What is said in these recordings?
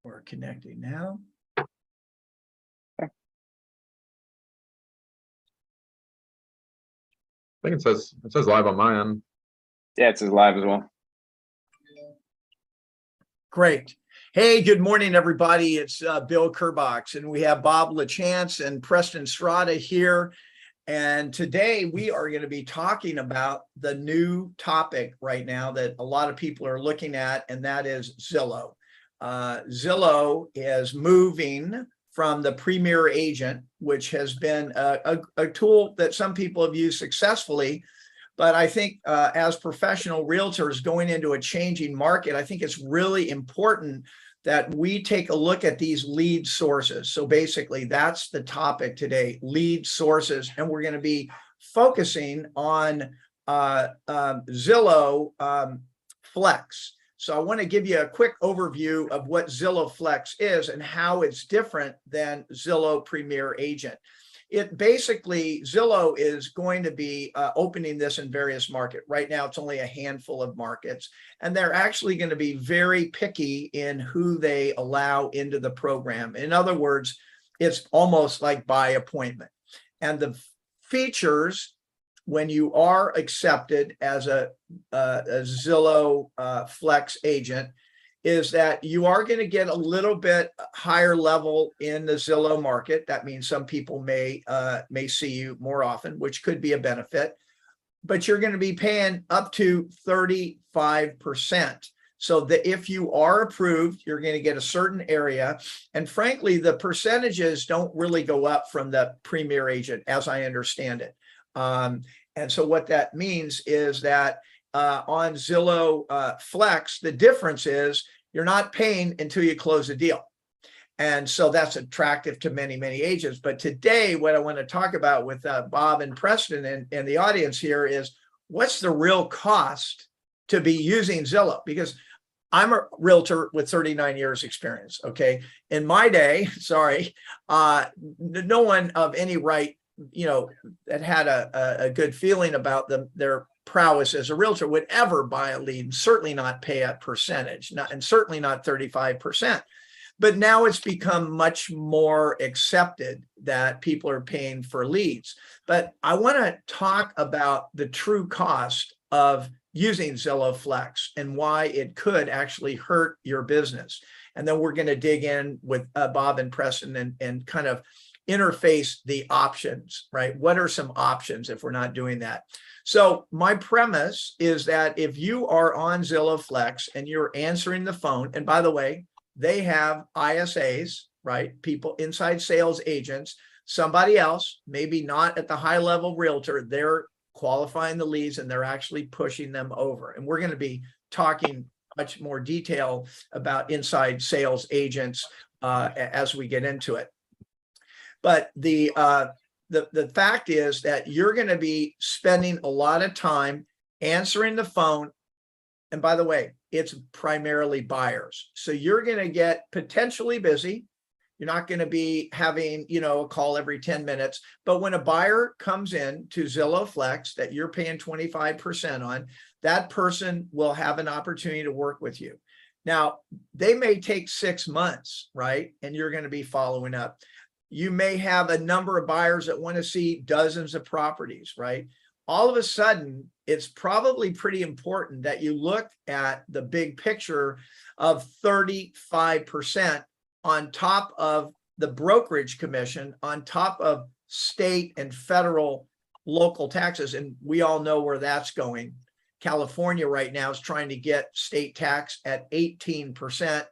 We're connecting now. I think it says live on my end. Yeah, it says live as well. Great. Hey, good morning, everybody. It's Bill Kerbox, and we have Bob LaChance and Preston Strada here. And today we are going to be talking about the new topic right now that a lot of people are looking at, and that is Zillow. Zillow is moving from the Premier Agent, which has been a tool that some people have used successfully. But I think as professional realtors going into a changing market, I think it's really important that we take a look at these lead sources. So basically, that's the topic today, lead sources. And we're going to be focusing on Zillow Flex. So I want to give you a quick overview of what Zillow Flex is and how it's different than Zillow Premier Agent. It basically, Zillow is going to be opening this in various markets. Right now, it's only a handful of markets, and they're actually going to be very picky in who they allow into the program. In other words, it's almost like by appointment. And the features, when you are accepted as a Zillow Flex agent, is that you are going to get a little bit higher level in the Zillow market. That means some people may see you more often, which could be a benefit, but you're going to be paying up to 35%. So that if you are approved, you're going to get a certain area. And frankly, the percentages don't really go up from the Premier Agent, as I understand it. And so what that means is that on Zillow Flex, the difference is you're not paying until you close a deal. And so that's attractive to many, many agents. But today, what I want to talk about with Bob and Preston and the audience here is what's the real cost to be using Zillow? Because I'm a realtor with 39 years experience, okay? In my day, sorry, no one of any right, that had a good feeling about their prowess as a realtor would ever buy a lead, and certainly not pay a percentage, and certainly not 35%. But now it's become much more accepted that people are paying for leads. But I want to talk about the true cost of using Zillow Flex and why it could actually hurt your business. And then we're going to dig in with Bob and Preston and kind of interface the options, right? What are some options if we're not doing that? So my premise is that if you are on Zillow Flex and you're answering the phone, and by the way, they have ISAs, right? People, inside sales agents, somebody else, maybe not at the high level realtor, they're qualifying the leads and they're actually pushing them over. And we're going to be talking much more detail about inside sales agents as we get into it. But the fact is that you're going to be spending a lot of time answering the phone. And by the way, it's primarily buyers. So you're going to get potentially busy. You're not going to be having, a call every 10 minutes. But when a buyer comes in to Zillow Flex that you're paying 25% on, that person will have an opportunity to work with you. Now, they may take 6 months, right? And you're going to be following up. You may have a number of buyers that want to see dozens of properties, right? All of a sudden, it's probably pretty important that you look at the big picture of 35% on top of the brokerage commission, on top of state and federal local taxes. And we all know where that's going. California right now is trying to get state tax at 18%.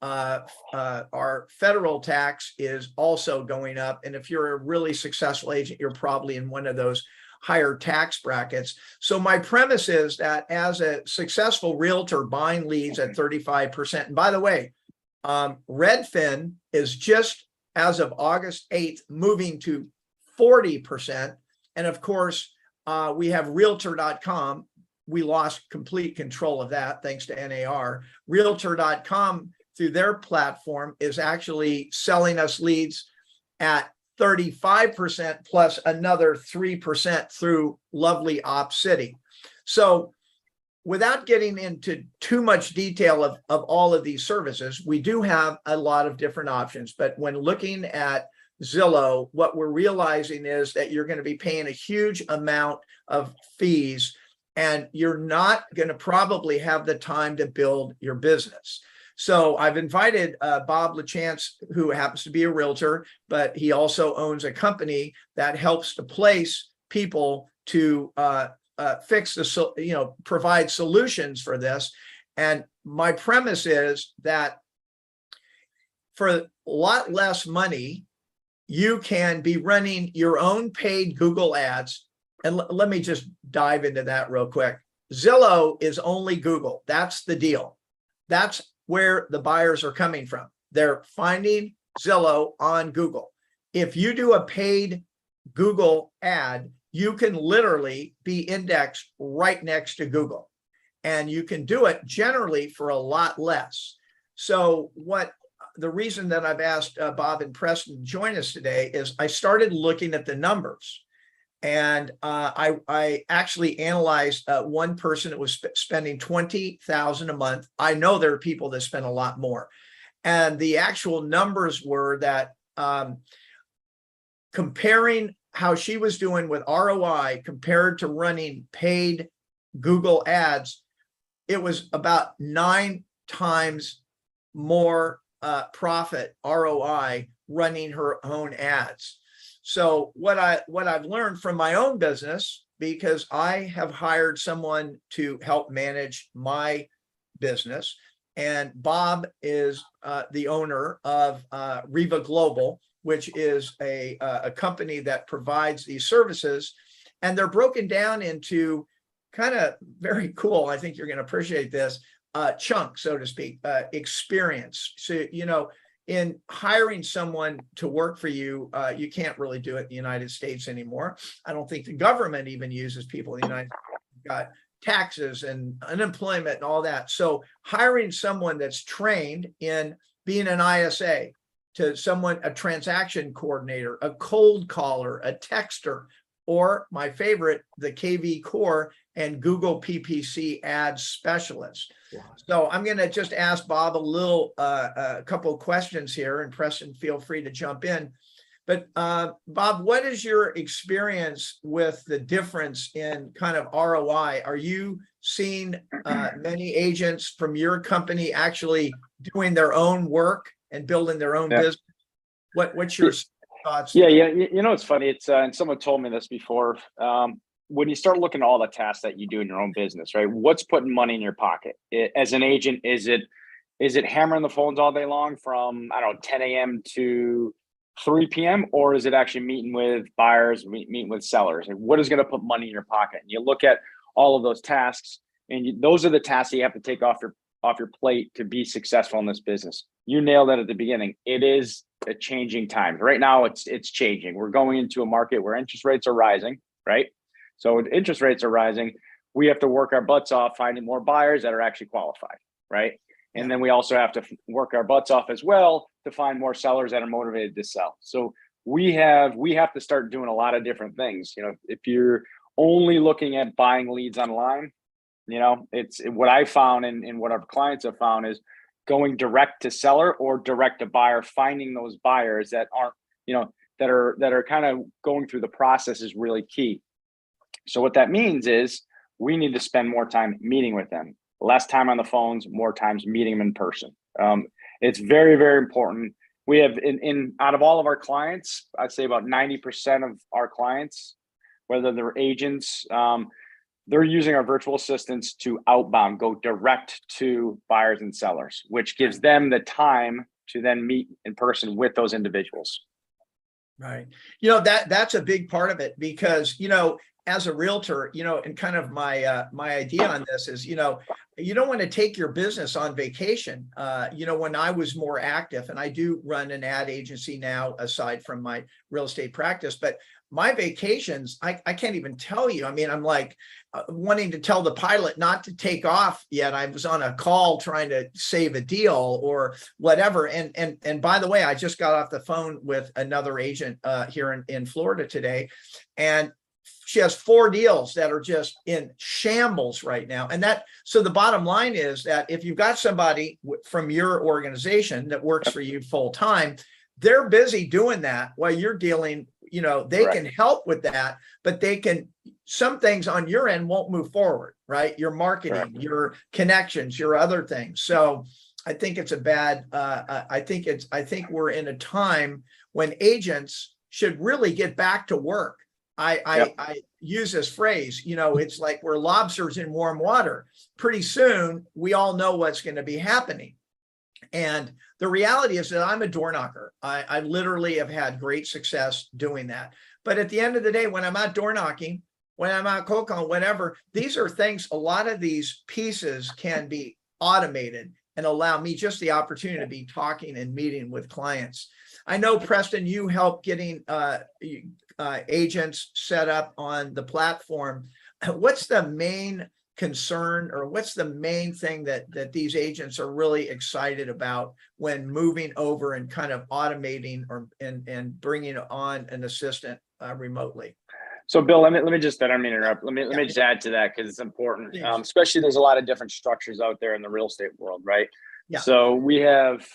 Our federal tax is also going up. And if you're a really successful agent, you're probably in one of those higher tax brackets. So my premise is that as a successful realtor buying leads at 35%, and by the way, Redfin is just as of August 8th, moving to 40%. And of course, we have realtor.com. We lost complete control of that thanks to NAR. Realtor.com through their platform is actually selling us leads at 35% plus another 3% through lovely Op City. So without getting into too much detail of all of these services, we do have a lot of different options. But when looking at Zillow, what we're realizing is that you're going to be paying a huge amount of fees, and you're not going to probably have the time to build your business. So I've invited Bob LaChance, who happens to be a realtor, but he also owns a company that helps to place people to fix the, provide solutions for this. And my premise is that for a lot less money, you can be running your own paid Google ads. And let me just dive into that real quick. Zillow is only Google. That's the deal. That's where the buyers are coming from. They're finding Zillow on Google. If you do a paid Google ad, you can literally be indexed right next to Google, and you can do it generally for a lot less. So the reason that I've asked Bob and Preston to join us today is I started looking at the numbers, and I actually analyzed one person that was spending $20,000 a month. I know there are people that spend a lot more, and the actual numbers were that comparing how she was doing with ROI compared to running paid Google ads, it was about 9 times more profit ROI running her own ads. So what I've learned from my own business, because I have hired someone to help manage my business, and Bob is the owner of Riva Global, which is a company that provides these services, and they're broken down into kind of very cool. I think you're going to appreciate this chunk, so to speak, experience. So, in hiring someone to work for you, you can't really do it in the United States anymore. I don't think the government even uses people in the United States. You've got taxes and unemployment and all that. So hiring someone that's trained in being an ISA, to someone, a transaction coordinator, a cold caller, a texter, or my favorite, the KV Core and Google PPC ads specialist. So I'm going to just ask Bob a couple of questions here, and Preston, feel free to jump in. But Bob, what is your experience with the difference in kind of ROI? Are you seeing many agents from your company actually doing their own work and building their own business? What's your thoughts? Yeah. It's funny. It's and someone told me this before. When you start looking at all the tasks that you do in your own business, right? What's putting money in your pocket? As an agent, is it hammering the phones all day long from 10 a.m. to 3 p.m. or is it actually meeting with buyers, meeting with sellers? And what is going to put money in your pocket? And you look at all of those tasks, and those are the tasks that you have to take off your plate to be successful in this business. You nailed it at the beginning. It is a changing time. Right now, it's changing. We're going into a market where interest rates are rising, right? So when interest rates are rising, we have to work our butts off finding more buyers that are actually qualified, right? And then we also have to work our butts off as well to find more sellers that are motivated to sell. So we have to start doing a lot of different things. If you're only looking at buying leads online, it's what I found and what our clients have found is going direct to seller or direct to buyer, finding those buyers that aren't, that are kind of going through the process is really key. So what that means is we need to spend more time meeting with them, less time on the phones, more times meeting them in person. It's very, very important. We have out of all of our clients, I'd say about 90% of our clients, whether they're agents, they're using our virtual assistants to outbound, go direct to buyers and sellers, which gives them the time to then meet in person with those individuals. Right. That's a big part of it, because, as a realtor, and kind of my idea on this is, you don't want to take your business on vacation. When I was more active, and I do run an ad agency now aside from my real estate practice, but my vacations, I can't even tell you. I mean, I'm like wanting to tell the pilot not to take off yet. I was on a call trying to save a deal or whatever. And by the way, I just got off the phone with another agent here in Florida today. And she has 4 deals that are just in shambles right now. And so the bottom line is that if you've got somebody from your organization that works for you full time, they're busy doing that while you're dealing, they can help with that, but some things on your end won't move forward, right? Your marketing, your connections, your other things. So I think it's I think we're in a time when agents should really get back to work. I use this phrase, it's like we're lobsters in warm water. Pretty soon, we all know what's going to be happening. And the reality is that I'm a door knocker. I literally have had great success doing that. But at the end of the day, when I'm out door knocking, when I'm out cold calling, whatever, these are things, a lot of these pieces can be automated and allow me just the opportunity to be talking and meeting with clients. I know, Preston, you help getting agents set up on the platform. What's the main concern, or what's the main thing that these agents are really excited about when moving over and kind of automating and bringing on an assistant remotely? So Bill, let me just, I don't mean to interrupt. Let me just add to that, because it's important. Especially there's a lot of different structures out there in the real estate world, right? Yeah. So we have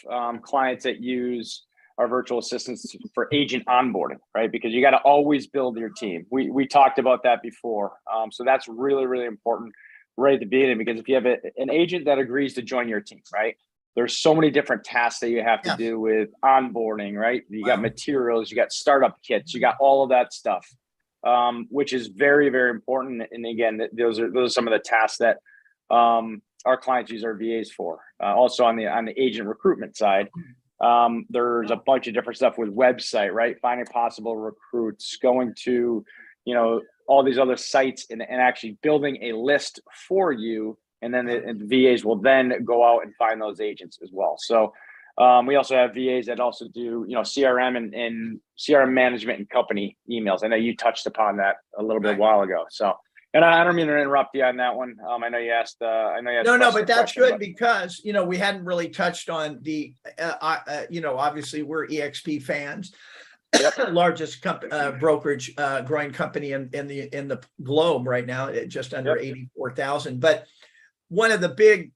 clients that use our virtual assistants for agent onboarding, right? Because you got to always build your team. We talked about that before. So that's really, really important right at the beginning, because if you have an agent that agrees to join your team, right? There's so many different tasks that you have to do with onboarding, right? You got materials, you got startup kits, you got all of that stuff, which is very, very important. And again, those are some of the tasks that our clients use our VAs for. Also on the agent recruitment side, there's a bunch of different stuff with website, right? Finding possible recruits, going to, all these other sites and actually building a list for you. And then the VAs will then go out and find those agents as well. So we also have VAs that also do, CRM and CRM management and company emails. I know you touched upon that a little bit a while ago. So, and I don't mean to interrupt you on that one. I know you asked. No, but that's good because we hadn't really touched on the. Obviously we're EXP fans. Largest brokerage growing company in the globe right now, at just under 84,000. But one of the big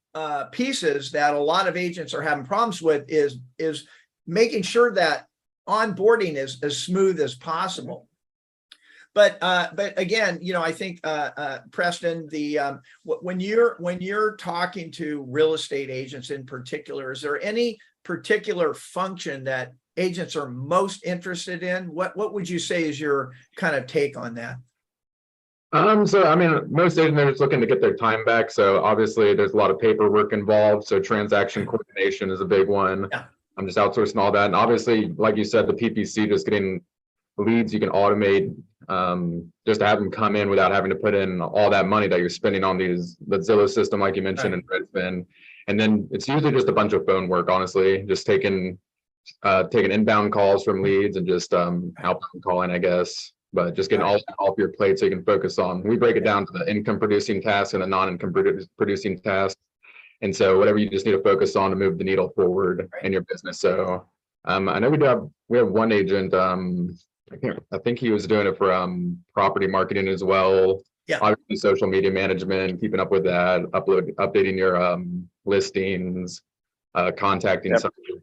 pieces that a lot of agents are having problems with is making sure that onboarding is as smooth as possible. But again, I think Preston, when you're talking to real estate agents in particular, is there any particular function that agents are most interested in? What would you say is your kind of take on that? So I mean, most agents are just looking to get their time back. So obviously there's a lot of paperwork involved. So transaction coordination is a big one. Yeah. I'm just outsourcing all that. And obviously, like you said, the PPC, just getting leads you can automate, just to have them come in without having to put in all that money that you're spending on the Zillow system, like you mentioned, and Redfin. And then it's usually just a bunch of phone work, honestly, just taking inbound calls from leads and just outbound calling, I guess, but just getting all off your plate so you can focus on. We break it down to the income producing tasks and the non-income producing tasks. And so whatever you just need to focus on to move the needle forward in your business. So I know we have one agent, I think he was doing it for property marketing as well. Yeah. Obviously social media management, keeping up with that, updating your listings, contacting somebody.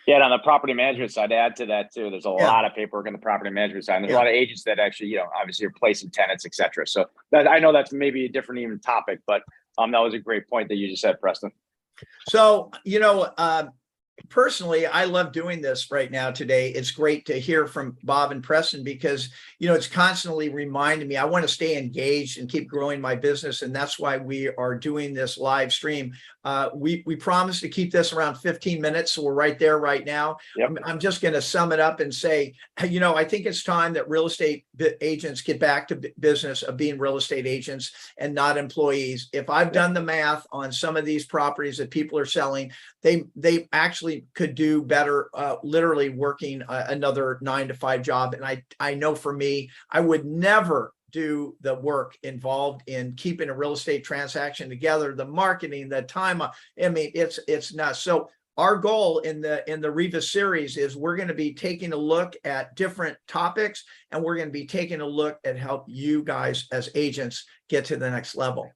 Yeah, and on the property management side, to add to that too, there's a lot of paperwork on the property management side. And there's a lot of agents that actually, obviously are placing tenants, et cetera. So I know that's maybe a different even topic, but that was a great point that you just said, Preston. So, personally, I love doing this right now today. It's great to hear from Bob and Preston because, it's constantly reminding me I want to stay engaged and keep growing my business. And that's why we are doing this live stream. We promised to keep this around 15 minutes. So we're right there right now. Yep. I'm just going to sum it up and say, I think it's time that real estate agents get back to business of being real estate agents and not employees. If I've done the math on some of these properties that people are selling, they actually could do better literally working another 9 to 5 job. And I know for me, I would never do the work involved in keeping a real estate transaction together, the marketing, the time. I mean, it's not. So our goal in the Riva series is we're going to be taking a look at different topics, and we're going to be taking a look at help you guys as agents get to the next level.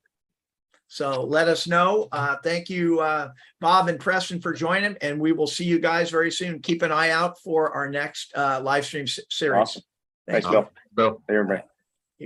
So let us know. Thank you, Bob and Preston, for joining, and we will see you guys very soon. Keep an eye out for our next live stream series. Awesome. Thanks, Thank you. Bill. Bill. Hey, everybody.